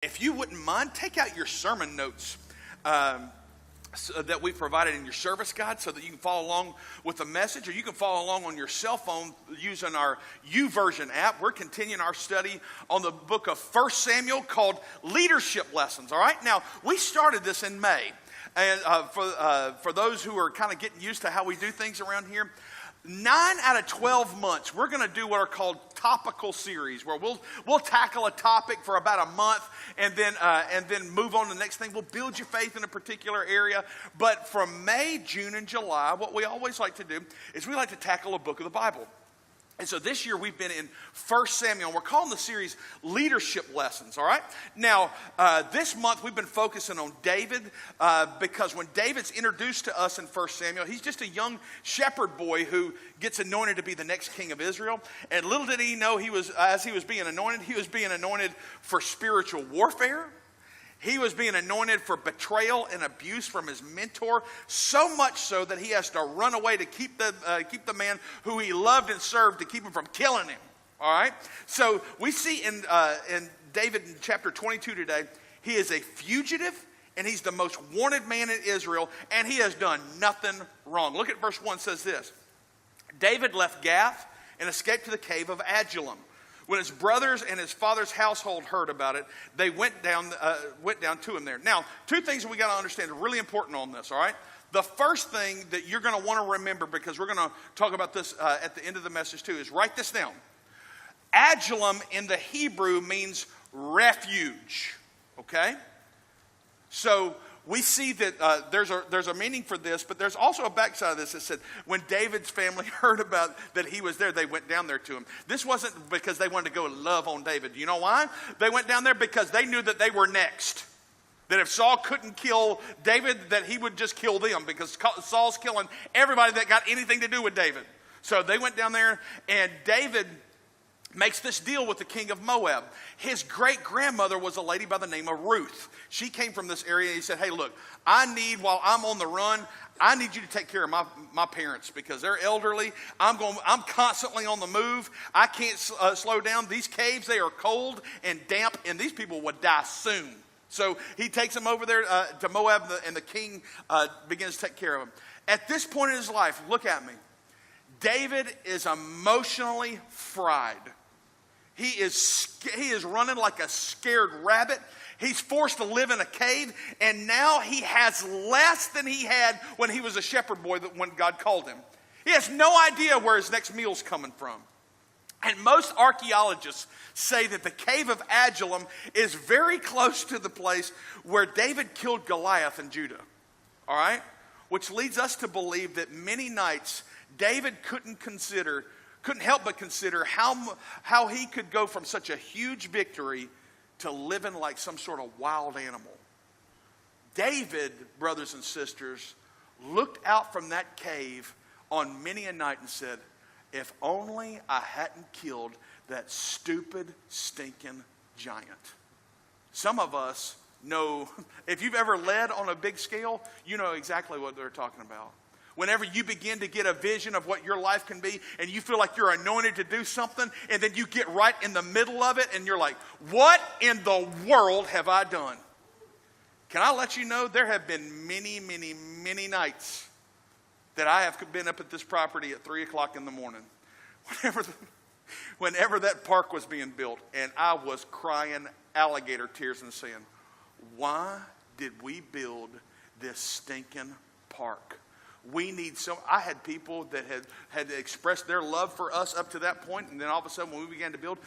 If you wouldn't mind, take out your sermon notes that we provided in your service guide so that you can follow along with the message, or you can follow along on your cell phone using our YouVersion app. We're continuing our study on the book of 1 Samuel called Leadership Lessons, all right? Now, we started this in May, and for those who are kind of getting used to how we do things around here, 9 out of 12 months, we're going to do what are called topical series, where we'll tackle a topic for about a month and then move on to the next thing. We'll build your faith in a particular area. But from May, June, and July, what we always like to do is we like to tackle a book of the Bible. And so this year we've been in 1 Samuel. We're calling the series Leadership Lessons, all right? Now, this month we've been focusing on David because when David's introduced to us in 1 Samuel, he's just a young shepherd boy who gets anointed to be the next king of Israel. And little did he know, as he was being anointed for spiritual warfare. He was being anointed for betrayal and abuse from his mentor, so much so that he has to run away to keep the man who he loved and served, to keep him from killing him. All right? So we see in David in chapter 22 today, he is a fugitive, and he's the most wanted man in Israel, and he has done nothing wrong. Look at verse 1, says this. David left Gath and escaped to the cave of Adullam. When his brothers and his father's household heard about it, they went down to him there. Now, two things we got to understand are really important on this, all right? The first thing that you're going to want to remember, because we're going to talk about this at the end of the message too, is write this down. Adullam in the Hebrew means refuge, okay? So we see that there's a meaning for this, but there's also a backside of this that said when David's family heard about that he was there, they went down there to him. This wasn't because they wanted to go love on David. You know why? They went down there because they knew that they were next. That if Saul couldn't kill David, that he would just kill them, because Saul's killing everybody that got anything to do with David. So they went down there, and David makes this deal with the king of Moab. His great-grandmother was a lady by the name of Ruth. She came from this area, and he said, hey, look, while I'm on the run, I need you to take care of my parents, because they're elderly. I'm constantly on the move. I can't slow down. These caves, they are cold and damp, and these people would die soon. So he takes them over there to Moab, and the king begins to take care of them. At this point in his life, look at me. David is emotionally fried. He is running like a scared rabbit. He's forced to live in a cave, and now he has less than he had when he was a shepherd boy when God called him. He has no idea where his next meal's coming from. And most archaeologists say that the cave of Adullam is very close to the place where David killed Goliath in Judah. All right? Which leads us to believe that many nights David couldn't help but consider how he could go from such a huge victory to living like some sort of wild animal. David, brothers and sisters, looked out from that cave on many a night and said, if only I hadn't killed that stupid, stinking giant. Some of us know, if you've ever led on a big scale, you know exactly what they're talking about. Whenever you begin to get a vision of what your life can be, and you feel like you're anointed to do something, and then you get right in the middle of it, and you're like, what in the world have I done? Can I let you know, there have been many, many, many nights that I have been up at this property at 3 o'clock in the morning, whenever that park was being built, and I was crying alligator tears and saying, why did we build this stinking park? I had people that had expressed their love for us up to that point, and then all of a sudden when we began to build,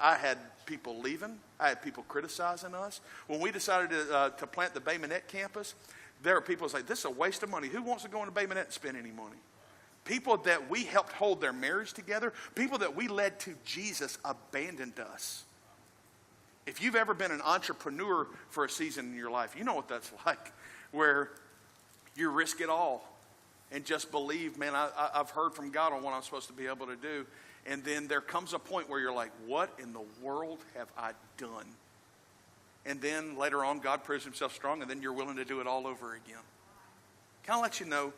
I had people leaving. I had people criticizing us. When we decided to plant the Bay Minette campus, there were people who say, this is a waste of money. Who wants to go into Bay Minette and spend any money? People that we helped hold their marriage together, people that we led to Jesus, abandoned us. If you've ever been an entrepreneur for a season in your life, you know what that's like, where you risk it all and just believe, man, I've heard from God on what I'm supposed to be able to do. And then there comes a point where you're like, what in the world have I done? And then later on, God proves himself strong, and then you're willing to do it all over again. Can I let you know,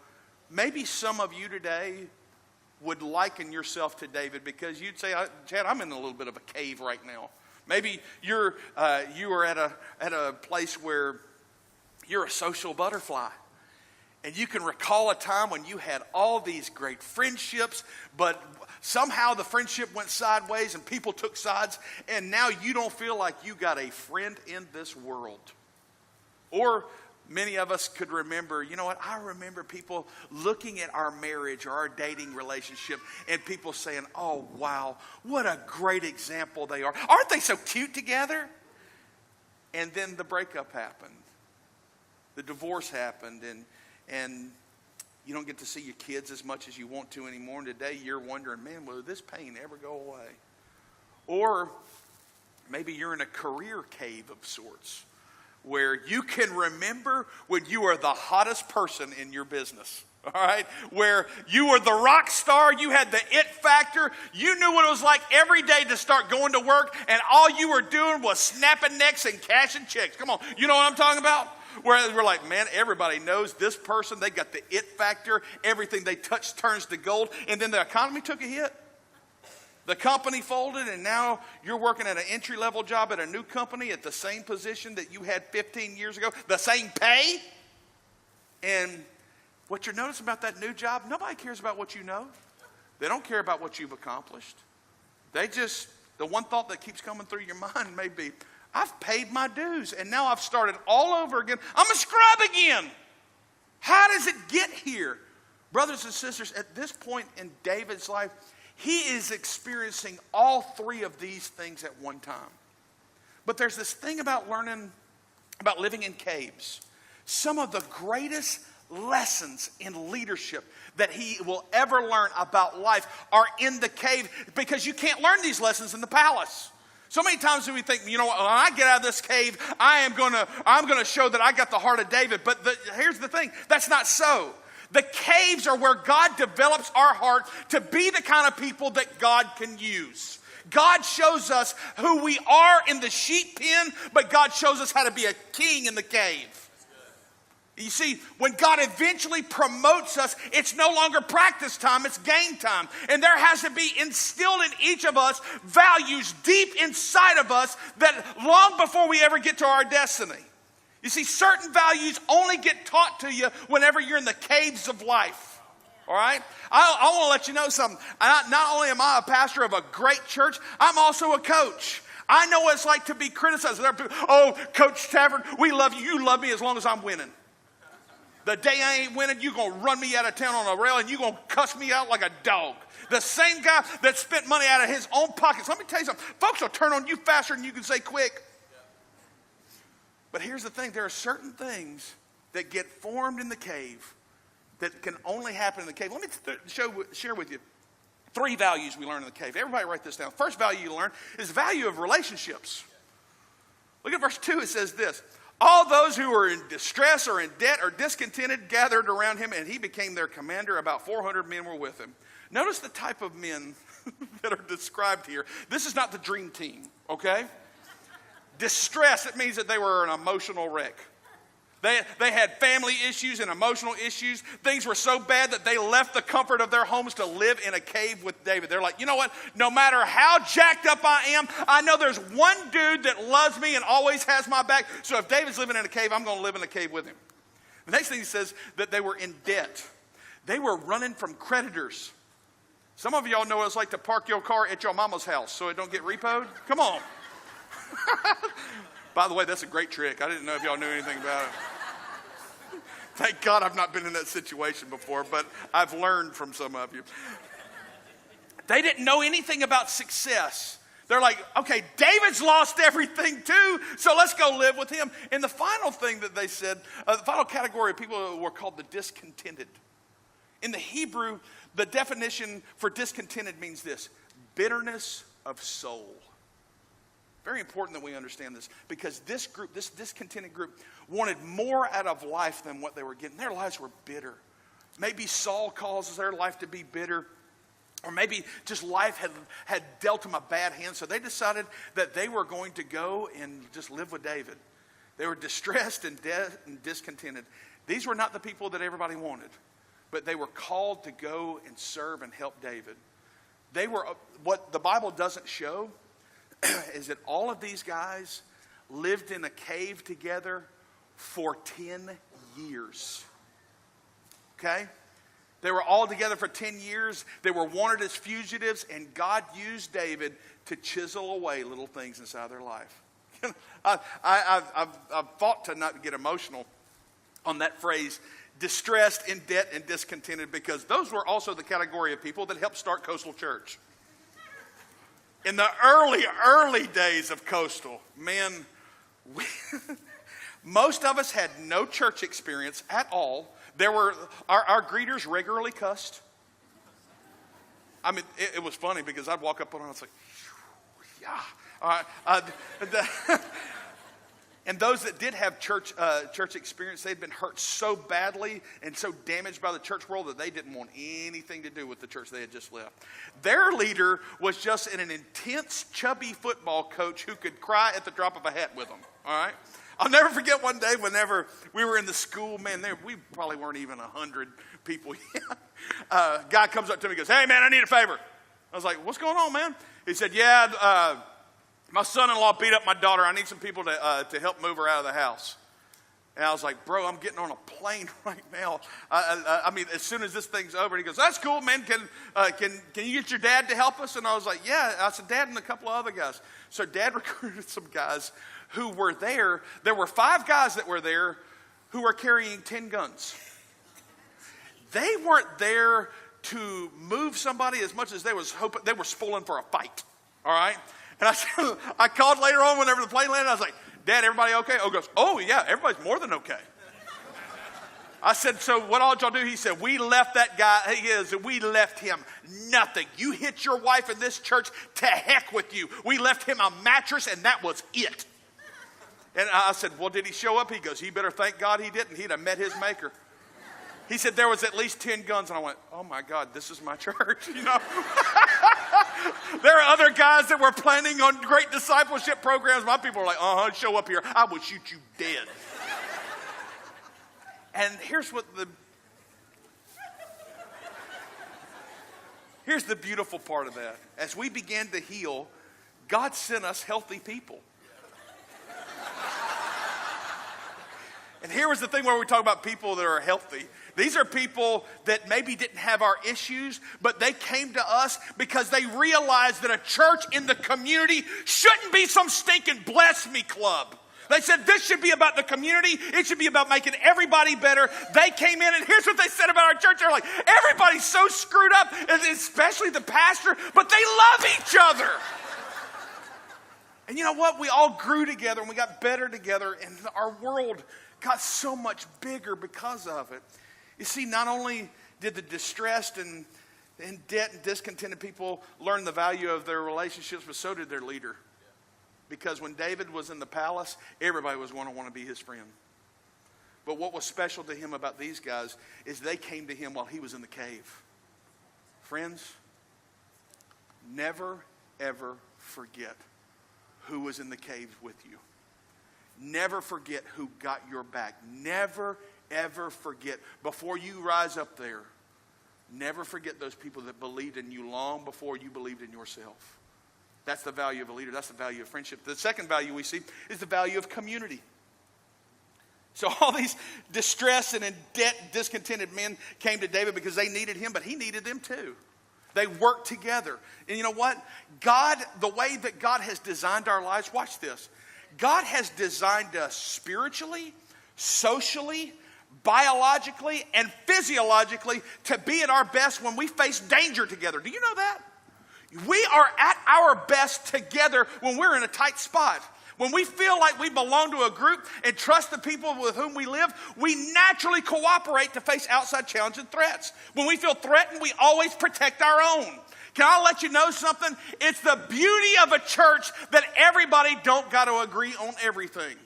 maybe some of you today would liken yourself to David, because you'd say, Chad, I'm in a little bit of a cave right now. Maybe you are at a place where you're a social butterfly. And you can recall a time when you had all these great friendships, but somehow the friendship went sideways and people took sides, and now you don't feel like you got a friend in this world. Or many of us could remember, you know what, I remember people looking at our marriage or our dating relationship and people saying, oh, wow, what a great example they are. Aren't they so cute together? And then the breakup happened. The divorce happened, and you don't get to see your kids as much as you want to anymore. And today you're wondering, man, will this pain ever go away? Or maybe you're in a career cave of sorts where you can remember when you were the hottest person in your business. All right, where you were the rock star, you had the it factor, you knew what it was like every day to start going to work, and all you were doing was snapping necks and cashing checks. Come on, you know what I'm talking about? Where we're like, man, everybody knows this person, they got the it factor, everything they touch turns to gold, and then the economy took a hit. The company folded, and now you're working at an entry-level job at a new company at the same position that you had 15 years ago, the same pay, and what you're noticing about that new job, nobody cares about what you know. They don't care about what you've accomplished. The one thought that keeps coming through your mind may be, I've paid my dues, and now I've started all over again. I'm a scribe again. How does it get here? Brothers and sisters, at this point in David's life, he is experiencing all three of these things at one time. But there's this thing about living in caves. Some of the greatest lessons in leadership that he will ever learn about life are in the cave, because you can't learn these lessons in the palace. So many times we think, you know what, when I get out of this cave, I'm going to show that I got the heart of David. But here's the thing, that's not so. The caves are where God develops our heart to be the kind of people that God can use. God shows us who we are in the sheep pen, but God shows us how to be a king in the cave. You see, when God eventually promotes us, it's no longer practice time, it's game time. And there has to be instilled in each of us values deep inside of us that long before we ever get to our destiny. You see, certain values only get taught to you whenever you're in the caves of life. All right? I want to let you know something. Not only am I a pastor of a great church, I'm also a coach. I know what it's like to be criticized. Oh, Coach Stafford, we love you. You love me as long as I'm winning. The day I ain't winning, you're going to run me out of town on a rail and you're going to cuss me out like a dog. The same guy that spent money out of his own pockets. Let me tell you something. Folks will turn on you faster than you can say quick. But here's the thing. There are certain things that get formed in the cave that can only happen in the cave. Let me share with you 3 values we learn in the cave. Everybody write this down. First value you learn is the value of relationships. Look at verse 2. It says this. All those who were in distress or in debt or discontented gathered around him, and he became their commander. About 400 men were with him. Notice the type of men that are described here. This is not the dream team, okay? Distress, it means that they were an emotional wreck. They had family issues and emotional issues. Things were so bad that they left the comfort of their homes to live in a cave with David. They're like, you know what? No matter how jacked up I am, I know there's one dude that loves me and always has my back. So if David's living in a cave, I'm going to live in a cave with him. The next thing he says that they were in debt. They were running from creditors. Some of y'all know what it's like to park your car at your mama's house so it don't get repoed. Come on. By the way, that's a great trick. I didn't know if y'all knew anything about it. Thank God I've not been in that situation before, but I've learned from some of you. They didn't know anything about success. They're like, okay, David's lost everything too, so let's go live with him. And the final thing that they said, the final category of people were called the discontented. In the Hebrew, the definition for discontented means this: bitterness of soul. Very important that we understand this, because this group, this discontented group, wanted more out of life than what they were getting. Their lives were bitter. Maybe Saul causes their life to be bitter, or maybe just life had dealt them a bad hand, so they decided that they were going to go and just live with David. They were distressed and discontented. These were not the people that everybody wanted, but they were called to go and serve and help David. They were, what the Bible doesn't show is that all of these guys lived in a cave together for 10 years. Okay? They were all together for 10 years. They were wanted as fugitives, and God used David to chisel away little things inside their life. I've fought to not get emotional on that phrase, distressed, in debt, and discontented, because those were also the category of people that helped start Coastal Church. In the early days of Coastal, man, most of us had no church experience at all. There were our greeters regularly cussed. I mean, it was funny because I'd walk up on and I was like, yeah. And those that did have church experience, they'd been hurt so badly and so damaged by the church world that they didn't want anything to do with the church they had just left. Their leader was just an intense, chubby football coach who could cry at the drop of a hat with them. All right? I'll never forget one day whenever we were in the school, man, we probably weren't even 100 people yet. Guy comes up to me and goes, "Hey, man, I need a favor." I was like, "What's going on, man?" He said, "Yeah, my son-in-law beat up my daughter. I need some people to help move her out of the house." And I was like, "Bro, I'm getting on a plane right now. I mean, as soon as this thing's over." And he goes, "That's cool, man. Can you get your dad to help us?" And I was like, "Yeah." I said, "Dad and a couple of other guys." So Dad recruited some guys who were there. There were 5 guys that were there who were carrying 10 guns. They weren't there to move somebody as much as they was hoping. They were spoiling for a fight. All right. And I called later on whenever the plane landed. I was like, "Dad, everybody okay?" Oh, goes, "Oh, yeah, everybody's more than okay." I said, "So what all y'all do?" He said, "We left that guy, we left him nothing. You hit your wife in this church, to heck with you. We left him a mattress, and that was it." And I said, "Well, did he show up?" He goes, "He better thank God he didn't. He'd have met his maker." He said, "There was at least 10 guns." And I went, "Oh, my God, this is my church." You know. There are other guys that were planning on great discipleship programs. My people are like, "Show up here. I will shoot you dead." And here's the beautiful part of that. As we began to heal, God sent us healthy people. And here was the thing where we talk about people that are healthy. These are people that maybe didn't have our issues, but they came to us because they realized that a church in the community shouldn't be some stinking bless me club. They said this should be about the community. It should be about making everybody better. They came in, and here's what they said about our church. They're like, "Everybody's so screwed up, and especially the pastor, but they love each other." And you know what? We all grew together, and we got better together, and our world got so much bigger because of it. You see, not only did the distressed and in debt and discontented people learn the value of their relationships, but so did their leader. Because when David was in the palace, everybody was going to want to be his friend. But what was special to him about these guys is they came to him while he was in the cave. Friends, never, ever forget who was in the cave with you. Never forget who got your back. Never, ever forget. Before you rise up there, never forget those people that believed in you long before you believed in yourself. That's the value of a leader. That's the value of friendship. The second value we see is the value of community. So all these distressed and in debt, discontented men came to David because they needed him, but he needed them too. They worked together. And you know what? God, the way that God has designed our lives, watch this. God has designed us spiritually, socially, biologically, and physiologically to be at our best when we face danger together. Do you know that? We are at our best together when we're in a tight spot. When we feel like we belong to a group and trust the people with whom we live, we naturally cooperate to face outside challenges and threats. When we feel threatened, we always protect our own. Can I let you know something? It's the beauty of a church that everybody don't got to agree on everything.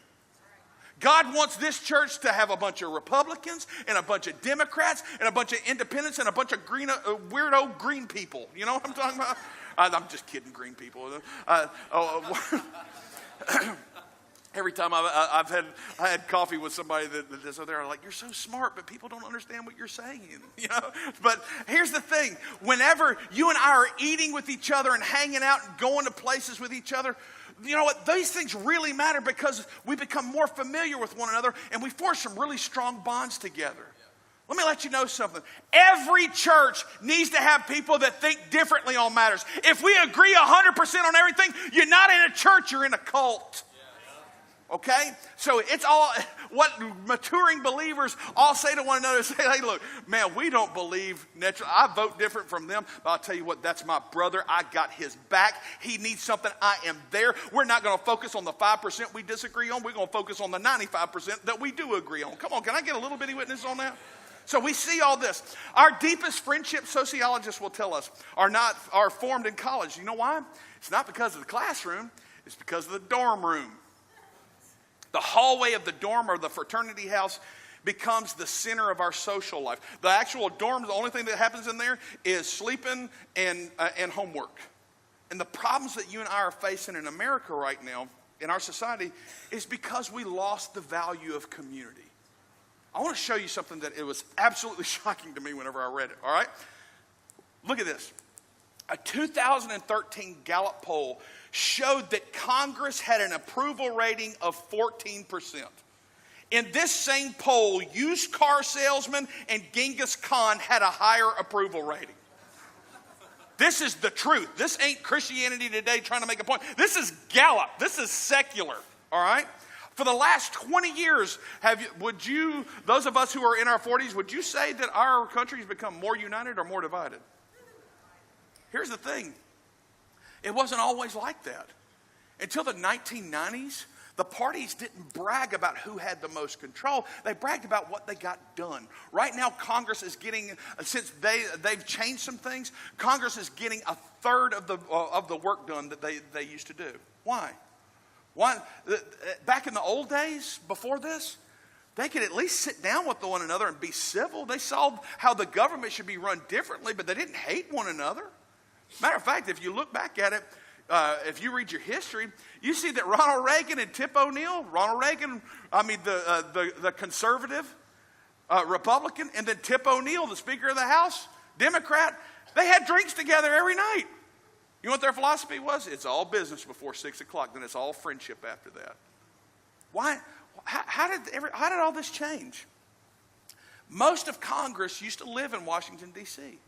God wants this church to have a bunch of Republicans and a bunch of Democrats and a bunch of independents and a bunch of weirdo green people. You know what I'm talking about? I'm just kidding, green people. And Every time I had coffee with somebody that's over there, I'm like, you're so smart, but people don't understand what you're saying, you know. But here's the thing: whenever you and I are eating with each other and hanging out and going to places with each other, you know what? These things really matter because we become more familiar with one another and we forge some really strong bonds together. Let me let you know something. Every church needs to have people that think differently on matters. If we agree 100% on everything, you're not in a church, you're in a cult. Okay? So it's all what maturing believers all say to one another. Say, hey, look, man, we don't believe natural. I vote different from them, but I'll tell you what, that's my brother. I got his back. He needs something. I am there. We're not going to focus on the 5% we disagree on. We're going to focus on the 95% that we do agree on. Come on, can I get a little bitty witness on that? So we see all this. Our deepest friendships, sociologists will tell us, are formed in college. You know why? It's not because of the classroom. It's because of the dorm room. The hallway of the dorm or the fraternity house becomes the center of our social life. The actual dorm, the only thing that happens in there is sleeping and homework. And the problems that you and I are facing in America right now, in our society, is because we lost the value of community. I want to show you something that it was absolutely shocking to me whenever I read it, all right? Look at this. A 2013 Gallup poll showed that Congress had an approval rating of 14%. In this same poll, used car salesman and Genghis Khan had a higher approval rating. This is the truth. This ain't Christianity Today trying to make a point. This is Gallup. This is secular, all right? For the last 20 years, those of us who are in our 40s, would you say that our country has become more united or more divided? Here's the thing. It wasn't always like that. Until the 1990s, the parties didn't brag about who had the most control. They bragged about what they got done. Right now, Congress is getting, since they've changed some things, Congress is getting a third of the work done that they used to do. Why? Back in the old days, before this, they could at least sit down with one another and be civil. They saw how the government should be run differently, but they didn't hate one another. Matter of fact, if you look back at it, if you read your history, you see that Ronald Reagan and Tip O'Neill, the conservative Republican, and then Tip O'Neill, the Speaker of the House, Democrat, they had drinks together every night. You know what their philosophy was? It's all business before 6 o'clock, then it's all friendship after that. Why? How did all this change? Most of Congress used to live in Washington, D.C.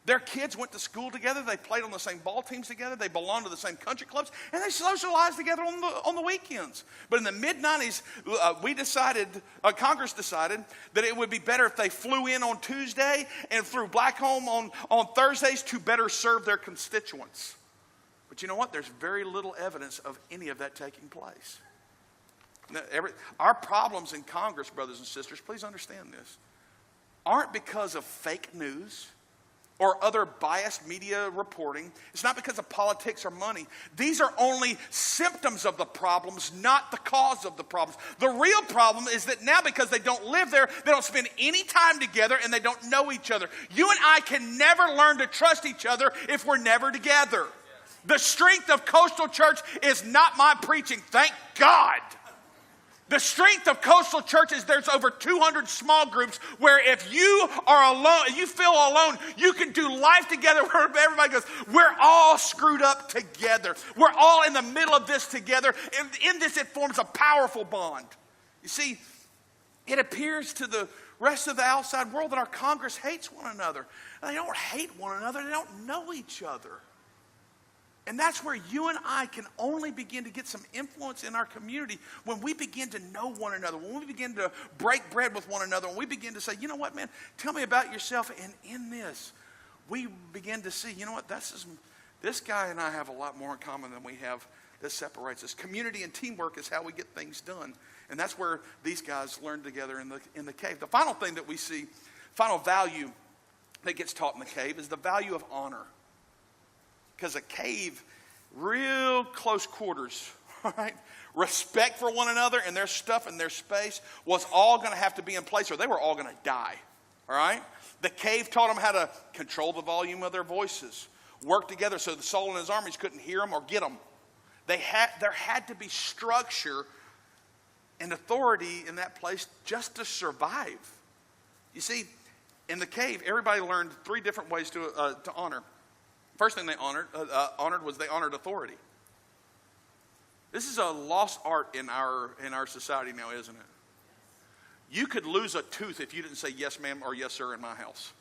Their kids went to school together. They played on the same ball teams together. They belonged to the same country clubs. And they socialized together on the weekends. But in the mid-90s, Congress decided that it would be better if they flew in on Tuesday and flew back home on Thursdays to better serve their constituents. But you know what? There's very little evidence of any of that taking place. Now, our problems in Congress, brothers and sisters, please understand this, aren't because of fake news or other biased media reporting. It's not because of politics or money. These are only symptoms of the problems, not the cause of the problems. The real problem is that now, because they don't live there, they don't spend any time together and they don't know each other. You and I can never learn to trust each other if we're never together. The strength of Coastal Church is not my preaching, thank God. The strength of Coastal Church is there's over 200 small groups where if you are alone, you feel alone, you can do life together where everybody goes, we're all screwed up together. We're all in the middle of this together. And in this, it forms a powerful bond. You see, it appears to the rest of the outside world that our Congress hates one another. And they don't hate one another. They don't know each other. And that's where you and I can only begin to get some influence in our community when we begin to know one another, when we begin to break bread with one another, when we begin to say, you know what, man, tell me about yourself. And in this, we begin to see, you know what, this guy and I have a lot more in common than we have that separates us. Community and teamwork is how we get things done. And that's where these guys learned together in the cave. The final thing that we see, final value that gets taught in the cave is the value of honor. Because a cave, real close quarters, all right? Respect for one another and their stuff and their space was all going to have to be in place or they were all going to die, all right? The cave taught them how to control the volume of their voices, work together so the Saul and his armies couldn't hear them or get them. There had to be structure and authority in that place just to survive. You see, in the cave, everybody learned 3 different ways to honor. First thing they honored was they honored authority. This is a lost art in our society now, isn't it? You could lose a tooth if you didn't say yes, ma'am, or yes, sir in my house.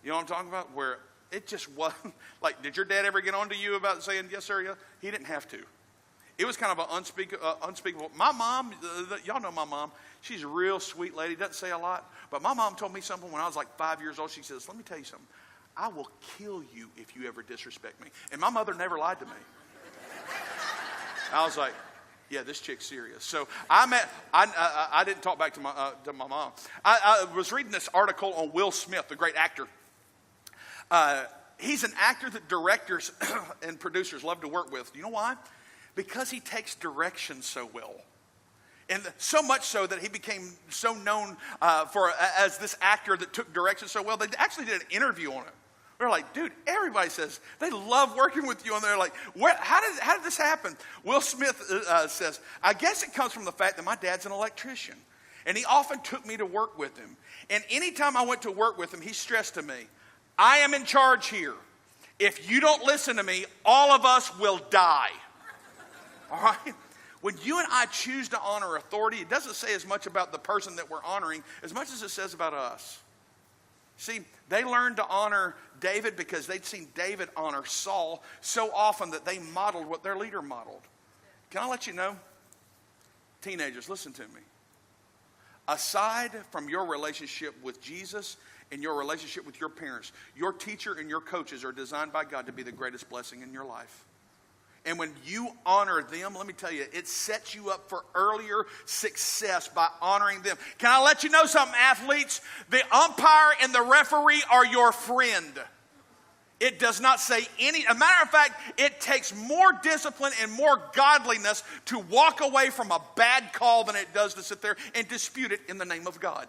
You know what I'm talking about? Where it just wasn't like, did your dad ever get on to you about saying yes, sir? Yes? He didn't have to. It was kind of an unspeakable. My mom, y'all know my mom. She's a real sweet lady. Doesn't say a lot. But my mom told me something when I was like 5 years old. She says, let me tell you something. I will kill you if you ever disrespect me. And my mother never lied to me. I was like, yeah, this chick's serious. So I didn't talk back to my mom. I was reading this article on Will Smith, the great actor. He's an actor that directors and producers love to work with. Do you know why? Because he takes direction so well. And so much so that he became so known as this actor that took direction so well. They actually did an interview on it. They're like, dude, everybody says they love working with you. And they're like, how did this happen? Will Smith says, I guess it comes from the fact that my dad's an electrician. And he often took me to work with him. And anytime I went to work with him, he stressed to me, I am in charge here. If you don't listen to me, all of us will die. All right? When you and I choose to honor authority, it doesn't say as much about the person that we're honoring as much as it says about us. See, they learned to honor David because they'd seen David honor Saul so often that they modeled what their leader modeled. Can I let you know? Teenagers, listen to me. Aside from your relationship with Jesus and your relationship with your parents, your teacher and your coaches are designed by God to be the greatest blessing in your life. And when you honor them, let me tell you, it sets you up for earlier success by honoring them. Can I let you know something, athletes? The umpire and the referee are your friend. It does not say any. As a matter of fact, it takes more discipline and more godliness to walk away from a bad call than it does to sit there and dispute it in the name of God.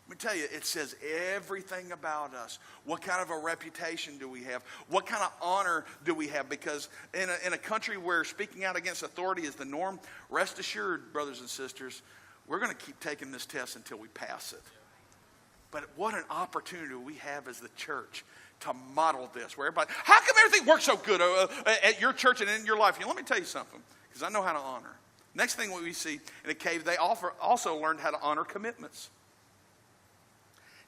Let me tell you, it says everything about us. What kind of a reputation do we have? What kind of honor do we have? Because in a country where speaking out against authority is the norm, rest assured, brothers and sisters, we're going to keep taking this test until we pass it. But what an opportunity we have as the church to model this. Where everybody, how come everything works so good at your church and in your life? Let me tell you something, because I know how to honor. Next thing we see in a cave, they also learned how to honor commitments.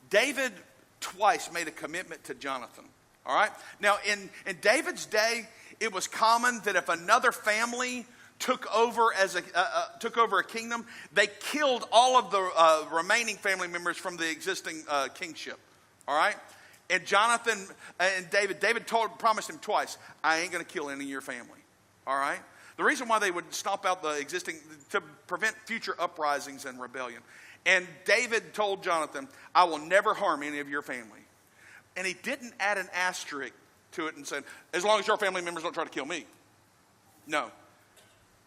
David twice made a commitment to Jonathan. All right. Now, in David's day, it was common that if another family took over a kingdom, they killed all of the remaining family members from the existing kingship. All right. And Jonathan and David promised him twice, I ain't going to kill any of your family. All right. The reason why they would stomp out the existing to prevent future uprisings and rebellion. And David told Jonathan, I will never harm any of your family. And he didn't add an asterisk to it and said, as long as your family members don't try to kill me. No.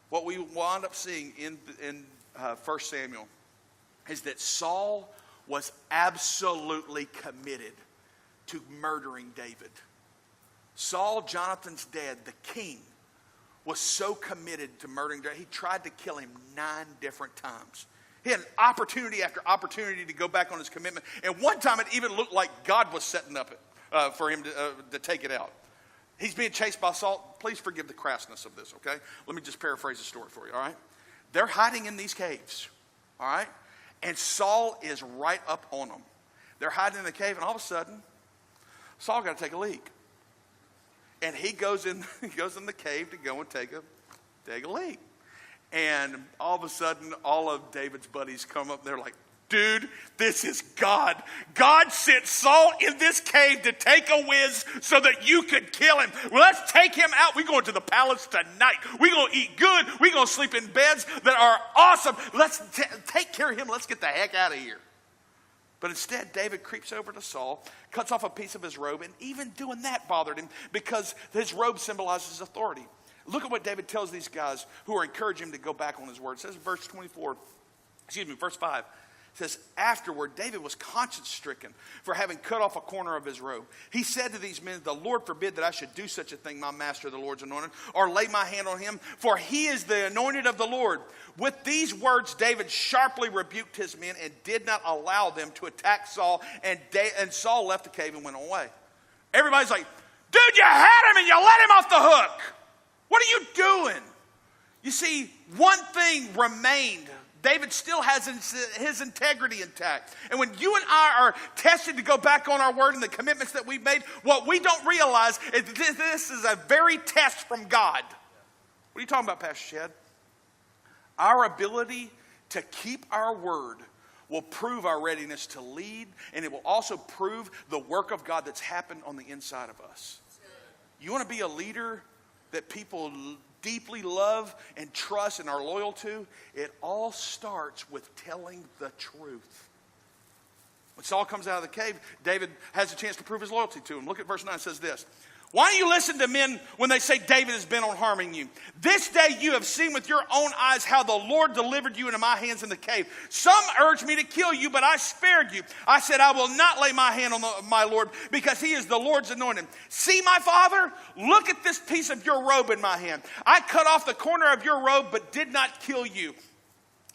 What we wound up seeing in 1 Samuel is that Saul was absolutely committed to murdering David. Saul, Jonathan's dad, the king, was so committed to murdering David, he tried to kill him 9 different times. He had opportunity after opportunity to go back on his commitment. And one time it even looked like God was setting up for him to take it out. He's being chased by Saul. Please forgive the crassness of this, okay? Let me just paraphrase the story for you, all right? They're hiding in these caves, all right? And Saul is right up on them. They're hiding in the cave, and all of a sudden, Saul got to take a leak. And he goes in the cave to go and take a leak. And all of a sudden, all of David's buddies come up. They're like, dude, this is God. God sent Saul in this cave to take a whiz so that you could kill him. Well, let's take him out. We're going to the palace tonight. We're going to eat good. We're going to sleep in beds that are awesome. Let's take care of him. Let's get the heck out of here. But instead, David creeps over to Saul, cuts off a piece of his robe, and even doing that bothered him because his robe symbolizes authority. Look at what David tells these guys who are encouraging him to go back on his word. It says in verse 5, It says, afterward, David was conscience-stricken for having cut off a corner of his robe. He said to these men, the Lord forbid that I should do such a thing, my master, the Lord's anointed, or lay my hand on him, for he is the anointed of the Lord. With these words, David sharply rebuked his men and did not allow them to attack Saul, and Saul left the cave and went away. Everybody's like, dude, you had him and you let him off the hook. What are you doing? You see, one thing remained. David still has his integrity intact. And when you and I are tested to go back on our word and the commitments that we've made, what we don't realize is this is a very test from God. What are you talking about, Pastor Chad? Our ability to keep our word will prove our readiness to lead, and it will also prove the work of God that's happened on the inside of us. You want to be a leader that people deeply love and trust and are loyal to? It all starts with telling the truth. When Saul comes out of the cave, David has a chance to prove his loyalty to him. Look at verse 9. It says this. Why do you listen to men when they say David has been on harming you? This day you have seen with your own eyes how the Lord delivered you into my hands in the cave. Some urged me to kill you, but I spared you. I said, I will not lay my hand on my Lord, because he is the Lord's anointed. See, my father, look at this piece of your robe in my hand. I cut off the corner of your robe, but did not kill you.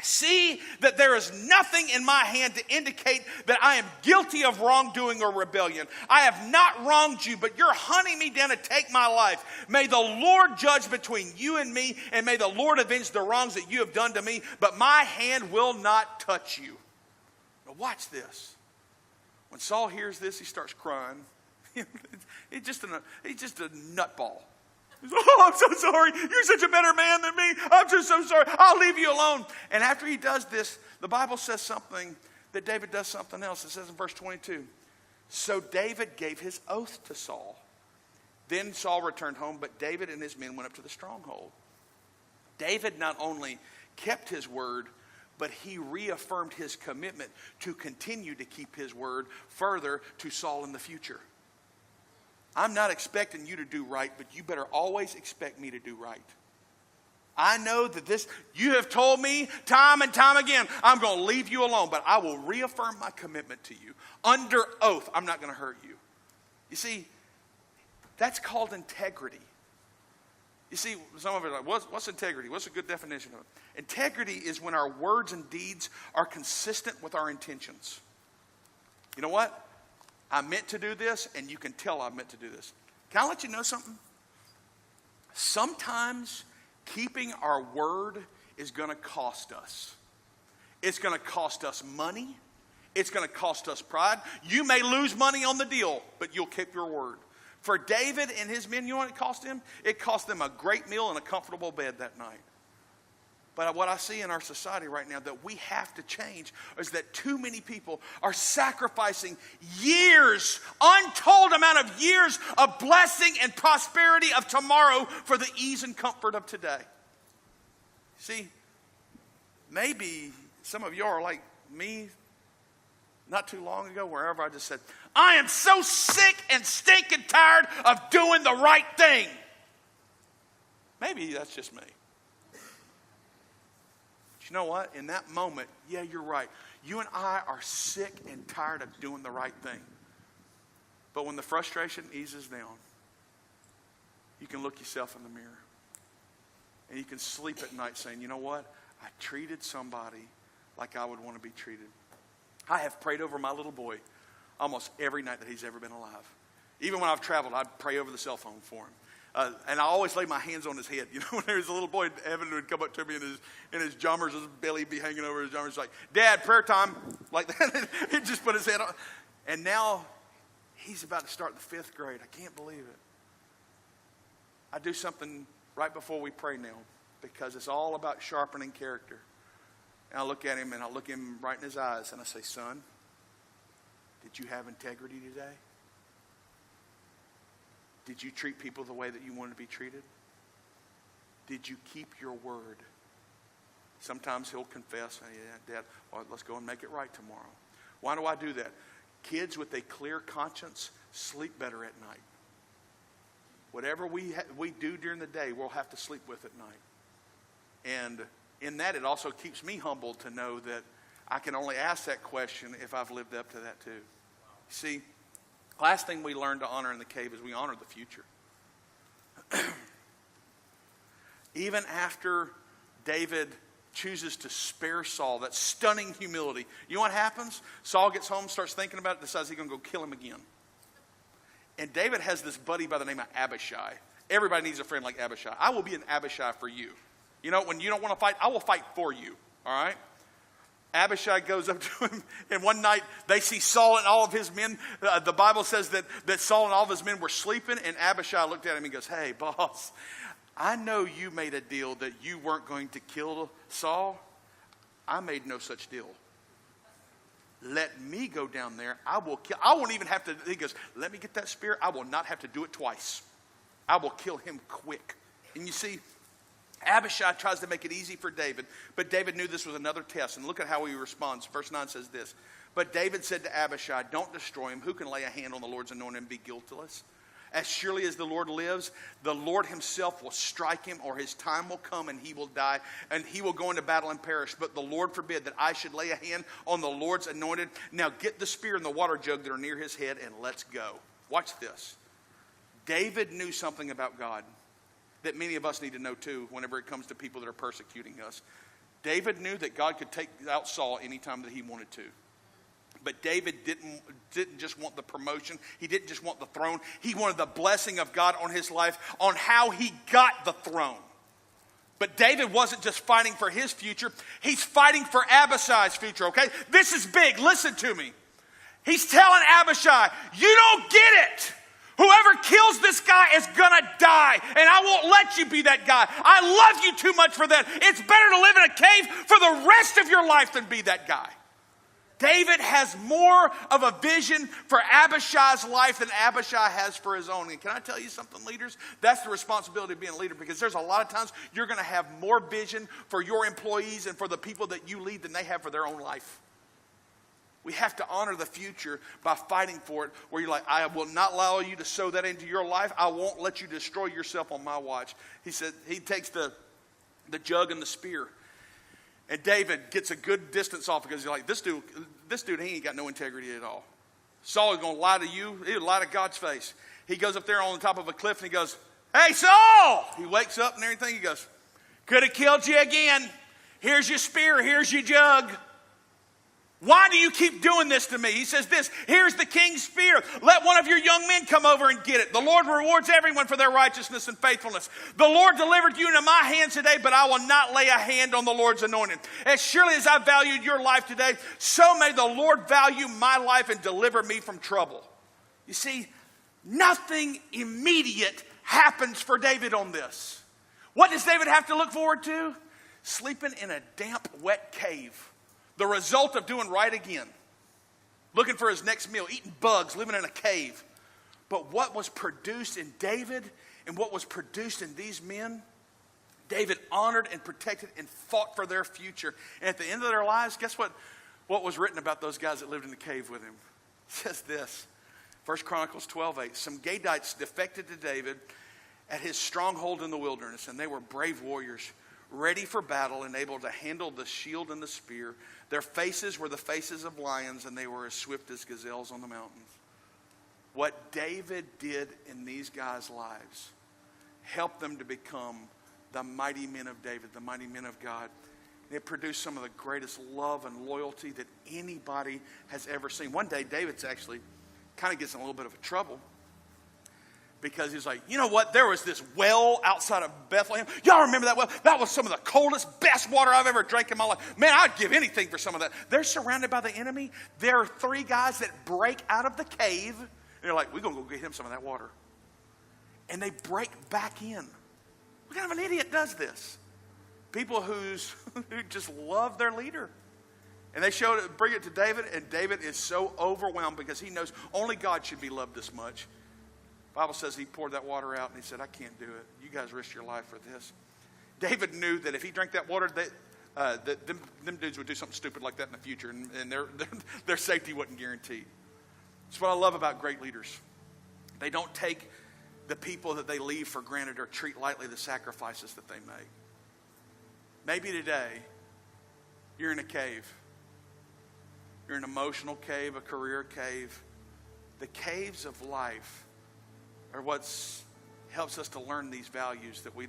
See that there is nothing in my hand to indicate that I am guilty of wrongdoing or rebellion. I have not wronged you, but you're hunting me down to take my life. May the Lord judge between you and me, and may the Lord avenge the wrongs that you have done to me, but my hand will not touch you. Now watch this. When Saul hears this, he starts crying. He's just a nutball. Oh, I'm so sorry. You're such a better man than me. I'm just so sorry. I'll leave you alone. And after he does this, the Bible says something that David does something else. It says in verse 22, so David gave his oath to Saul. Then Saul returned home, but David and his men went up to the stronghold. David not only kept his word, but he reaffirmed his commitment to continue to keep his word further to Saul in the future. I'm not expecting you to do right, but you better always expect me to do right. I know that you have told me time and time again, I'm going to leave you alone, but I will reaffirm my commitment to you. Under oath, I'm not going to hurt you. You see, that's called integrity. You see, some of it are like, what's integrity? What's a good definition of it? Integrity is when our words and deeds are consistent with our intentions. You know what? I meant to do this, and you can tell I meant to do this. Can I let you know something? Sometimes keeping our word is going to cost us. It's going to cost us money. It's going to cost us pride. You may lose money on the deal, but you'll keep your word. For David and his men, you know what it cost him? It cost them a great meal and a comfortable bed that night. But what I see in our society right now that we have to change is that too many people are sacrificing years, untold amount of years of blessing and prosperity of tomorrow for the ease and comfort of today. See, maybe some of you are like me not too long ago, wherever I just said, I am so sick and stinking tired of doing the right thing. Maybe that's just me. You know what? In that moment, yeah, you're right. You and I are sick and tired of doing the right thing. But when the frustration eases down, you can look yourself in the mirror. And you can sleep at night saying, you know what? I treated somebody like I would want to be treated. I have prayed over my little boy almost every night that he's ever been alive. Even when I've traveled, I'd pray over the cell phone for him. And I always lay my hands on his head. You know, when there was a little boy, Evan would come up to me in his jumpers, his belly be hanging over his jumpers, like, Dad, prayer time. Like that. He'd just put his head on. And now he's about to start the 5th grade. I can't believe it. I do something right before we pray now because it's all about sharpening character. And I look at him and I look him right in his eyes and I say, son, did you have integrity today? Did you treat people the way that you wanted to be treated? Did you keep your word? Sometimes he'll confess, hey, yeah, Dad, well, let's go and make it right tomorrow. Why do I do that? Kids with a clear conscience sleep better at night. Whatever we do during the day, we'll have to sleep with at night. And in that, it also keeps me humbled to know that I can only ask that question if I've lived up to that too. See, last thing we learn to honor in the cave is we honor the future. Even after David chooses to spare Saul, that stunning humility. You know what happens? Saul gets home, starts thinking about it, decides he's going to go kill him again. And David has this buddy by the name of Abishai. Everybody needs a friend like Abishai. I will be an Abishai for you. You know, when you don't want to fight, I will fight for you. All right? Abishai goes up to him, and one night they see Saul and all of his men. The Bible says that Saul and all of his men were sleeping, and Abishai looked at him and goes, hey, boss, I know you made a deal that you weren't going to kill Saul. I made no such deal. Let me go down there. I will kill. I won't even have to. He goes, let me get that spear. I will not have to do it twice. I will kill him quick. And you see, Abishai tries to make it easy for David, but David knew this was another test. And look at how he responds. Verse 9 says this. But David said to Abishai, don't destroy him. Who can lay a hand on the Lord's anointed and be guiltless? As surely as the Lord lives, the Lord himself will strike him, or his time will come and he will die, and he will go into battle and perish. But the Lord forbid that I should lay a hand on the Lord's anointed. Now get the spear and the water jug that are near his head, and let's go. Watch this. David knew something about God that many of us need to know too whenever it comes to people that are persecuting us. David knew that God could take out Saul anytime that he wanted to. But David didn't just want the promotion. He didn't just want the throne. He wanted the blessing of God on his life, on how he got the throne. But David wasn't just fighting for his future. He's fighting for Abishai's future, okay? This is big. Listen to me. He's telling Abishai, you don't get it. Whoever kills this guy is going to die, and I won't let you be that guy. I love you too much for that. It's better to live in a cave for the rest of your life than be that guy. David has more of a vision for Abishai's life than Abishai has for his own. And can I tell you something, leaders? That's the responsibility of being a leader, because there's a lot of times you're going to have more vision for your employees and for the people that you lead than they have for their own life. We have to honor the future by fighting for it, where you're like, I will not allow you to sow that into your life. I won't let you destroy yourself on my watch. He said, he takes the jug and the spear. And David gets a good distance off, because he's like, this dude, he ain't got no integrity at all. Saul is going to lie to you. He'll lie to God's face. He goes up there on the top of a cliff and he goes, hey, Saul! He wakes up and everything. He goes, could have killed you again. Here's your spear. Here's your jug. Why do you keep doing this to me? He says this, here's the king's spear. Let one of your young men come over and get it. The Lord rewards everyone for their righteousness and faithfulness. The Lord delivered you into my hands today, but I will not lay a hand on the Lord's anointed. As surely as I valued your life today, so may the Lord value my life and deliver me from trouble. You see, nothing immediate happens for David on this. What does David have to look forward to? Sleeping in a damp, wet cave. The result of doing right again. Looking for his next meal, eating bugs, living in a cave. But what was produced in David and what was produced in these men, David honored and protected and fought for their future. And at the end of their lives, guess what? What was written about those guys that lived in the cave with him? It says this, 1 Chronicles 12:8. Some Gadites defected to David at his stronghold in the wilderness, and they were brave warriors, ready for battle and able to handle the shield and the spear. Their faces were the faces of lions, and they were as swift as gazelles on the mountains. What David did in these guys' lives helped them to become the mighty men of David, the mighty men of God. And it produced some of the greatest love and loyalty that anybody has ever seen. One day, David's actually kind of gets in a little bit of trouble, because he's like, you know what? There was this well outside of Bethlehem. Y'all remember that well? That was some of the coldest, best water I've ever drank in my life. Man, I'd give anything for some of that. They're surrounded by the enemy. There are 3 guys that break out of the cave. And they're like, we're going to go get him some of that water. And they break back in. What kind of an idiot does this? People who just love their leader. And they bring it to David, and David is so overwhelmed because he knows only God should be loved this much. The Bible says he poured that water out and he said, I can't do it. You guys risk your life for this. David knew that if he drank that water, them dudes would do something stupid like that in the future, and their safety wasn't guaranteed. That's what I love about great leaders. They don't take the people that they leave for granted or treat lightly the sacrifices that they make. Maybe today you're in a cave. you're in an emotional cave, a career cave. The caves of life are what helps us to learn these values that we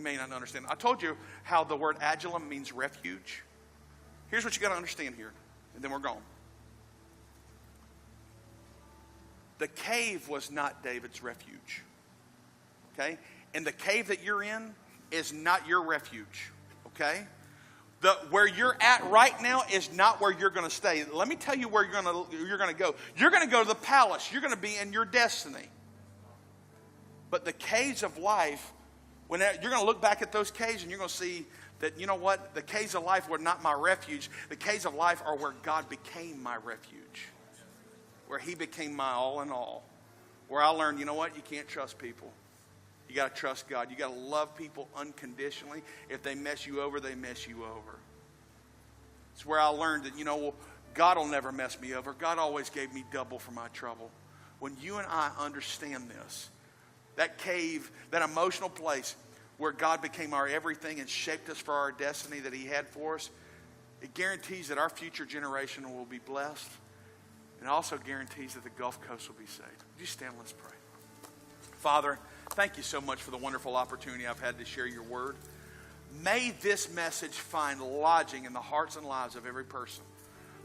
may not understand. I told you how the word Adullam means refuge. Here's what you got to understand here, and then we're gone. The cave was not David's refuge. Okay? And the cave that you're in is not your refuge. Okay? Where you're at right now is not where you're going to stay. Let me tell you where you're going to go. You're going to go to the palace. You're going to be in your destiny. But the caves of life, you're going to look back at those caves and you're going to see that, you know what? The caves of life were not my refuge. The caves of life are where God became my refuge. Where he became my all in all. Where I learned, you know what? You can't trust people. You got to trust God. You got to love people unconditionally. If they mess you over, they mess you over. It's where I learned that, God will never mess me over. God always gave me double for my trouble. When you and I understand this, that cave, that emotional place where God became our everything and shaped us for our destiny that he had for us, it guarantees that our future generation will be blessed. And it also guarantees that the Gulf Coast will be saved. Would you stand? Let's pray. Father, thank you so much for the wonderful opportunity I've had to share your word. May this message find lodging in the hearts and lives of every person.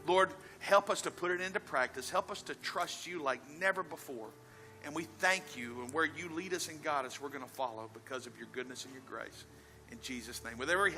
Lord, help us to put it into practice. Help us to trust you like never before. And we thank you, and where you lead us and guide us, we're going to follow because of your goodness and your grace. In Jesus' name. With every head